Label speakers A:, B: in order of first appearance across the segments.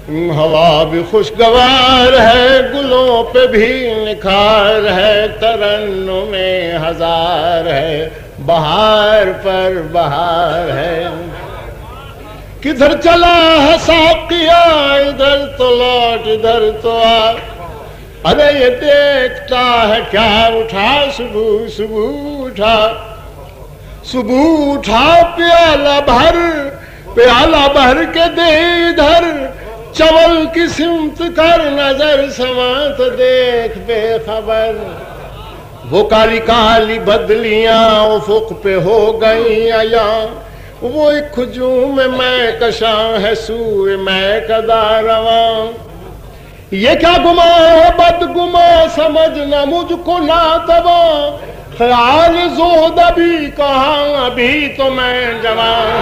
A: ہوا بھی خوشگوار ہے، گلوں پہ بھی نکھار ہے، ترنم ہزار ہے، بہار پر بہار ہے۔ کدھر چلا ہے ساقیا، ادھر تو لوٹ ادھر تو آ، ارے یہ دیکھتا ہے کیا، اٹھا صبح صبح اٹھا، صبح اٹھا پیالہ بھر کے دے ادھر، چول کی سمت کر نظر سمات دیکھ بے خبر، وہ کالی کالی بدلیاں افق پہ ہو گئی عیاں، وہ ایک ہجوم میں کشاں ہے سوئے میں کدا رواں، یہ کیا گماں ہے بد گماں، سمجھنا مجھ کو ناتواں، خیال زہد ابھی کہاں، ابھی تو میں جوان۔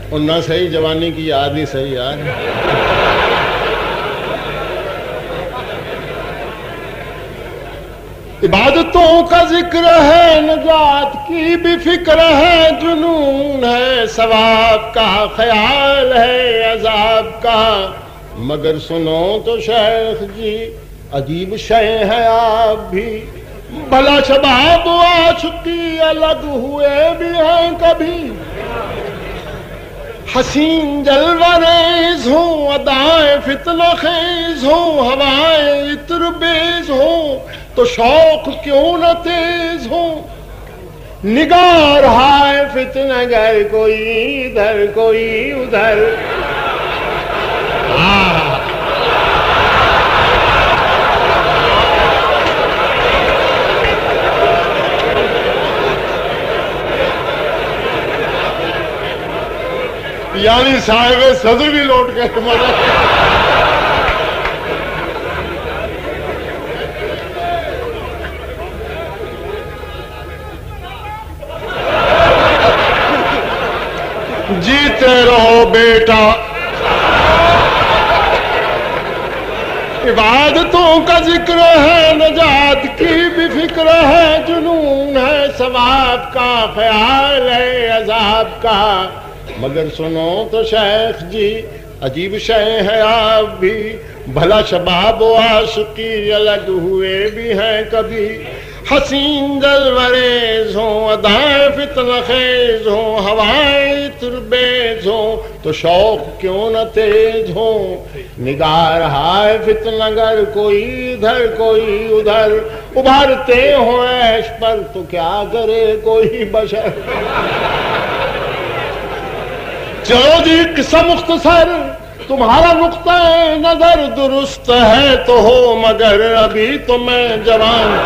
A: اور نہ صحیح جوانی کی یاد ہی صحیح یار۔ عبادتوں کا ذکر ہے، نجات کی بھی فکر ہے، جنون ہے ثواب کا، خیال ہے عذاب کا، مگر سنو تو شیخ جی عجیب شے ہے آپ بھی، بھلا شباب و عاشقی الگ ہوئے بھی ہیں کبھی، حسین جلوہ ریز ہوں، ادائیں فتنہ خیز ہوں، ہوائیں عطر بیز ہوں، تو شوق کیوں نہ تیز ہوں، نگار ہائے فتنہ گر، کوئی ادھر کوئی ادھر۔ یعنی صاحب صدر بھی لوٹ کے مزہ۔ جیتے رہو بیٹا، عبادتوں کا ذکر ہے، نجات کی بھی فکر ہے، جنون ہے ثواب کا، خیال ہے عذاب کا، مگر سنو تو شیخ جی عجیب شے ہے آپ بھی، بھلا شباب و عاشقی الگ ہوئے بھی ہیں کبھی، حسین جلوہ ریز ہوں، ادائیں فتنہ خیز ہوں، ہوائیں عطر بیز ہوں، تو شوق کیوں نہ تیز ہوں، نگار ہائے فتنہ گر، کوئی ادھر کوئی ادھر، ابھرتے ہوں عیش پر تو کیا کرے کوئی بشر۔ چلو جی قصہ مختصر، تمہارا نقطہ نظر درست ہے تو ہو، مگر ابھی تو میں جوان۔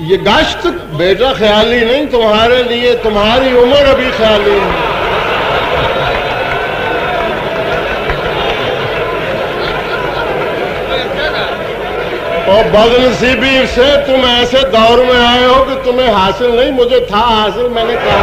A: یہ گشت بیٹا خیالی نہیں تمہارے لیے، تمہاری عمر ابھی خیالی ہے۔ اور بدنصیبی سے تم ایسے دور میں آئے ہو کہ تمہیں حاصل نہیں، مجھے تھا حاصل، میں نے کہا۔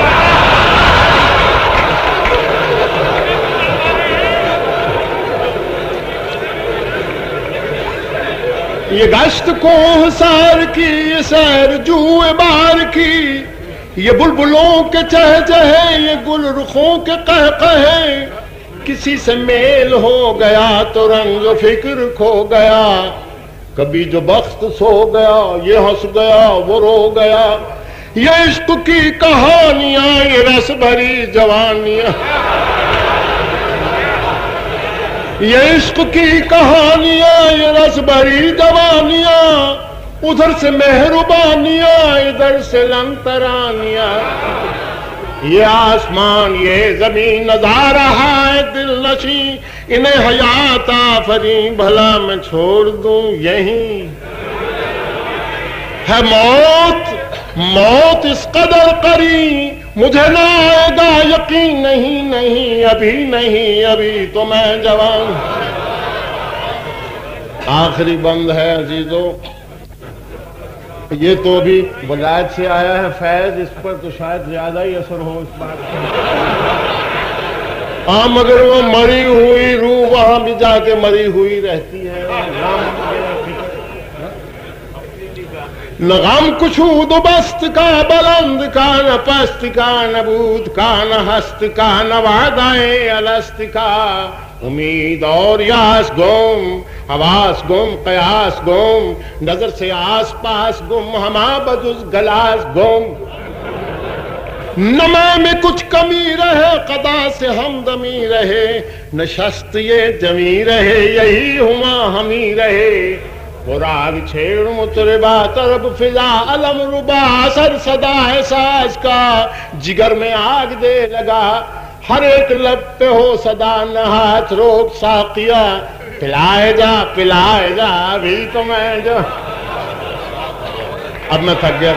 A: یہ گشت کوہسار کی، یہ سیر جوئے بار کی، یہ بلبلوں کے چہ چہے، یہ گل رخوں کے قہقہے، کسی سے میل ہو گیا تو رنگ و فکر کھو گیا، کبھی جو بخت سو گیا، یہ ہنس گیا وہ رو گیا، یہ عشق کی کہانیاں، یہ رس بھری جوانیاں، یہ عشق کی کہانیاں، یہ رس بھری جوانیاں، ادھر سے مہربانیاں، ادھر سے لنترانیاں، یہ آسمان یہ زمین نظارہ ہے دل نشیں، انہیں حیات آفریں، بھلا میں چھوڑ دوں یہیں، ہے موت اس قدر قریب، مجھے نہ آئے گا یقین، نہیں ابھی نہیں، ابھی تو میں جوان۔ آخری بند ہے عزیزو، یہ تو بھی ولایت سے آیا ہے فیض، اس پر تو شاید زیادہ ہی اثر ہو اس بات کا، مگر وہ مری ہوئی روح وہاں بھی جا کے مری ہوئی رہتی ہے۔ نہ غم کشود و بست کا بلند کا، نہ پست کا، نہ بود کا، نہ ہست کا، نہ وعدہ الست کا، امید اور یاس گم، حواس گم، قیاس گم، نظر سے آس پاس گم، ہما بدز گلاس گم، نما میں کچھ کمی رہے، قضا سے ہمدمی رہے، نشست یہ جمی رہے، یہی ہما ہمی رہے، راگ چھیڑ مطربا طرب فضا علم ربا، اثر صدا ہے ساز کا، جگر میں آگ دے لگا، ہر ایک لب پہ ہو صدا، نہ ہاتھ روک ساقیہ، پلائے جا ابھی تو میں جو اب میں تھک گیا۔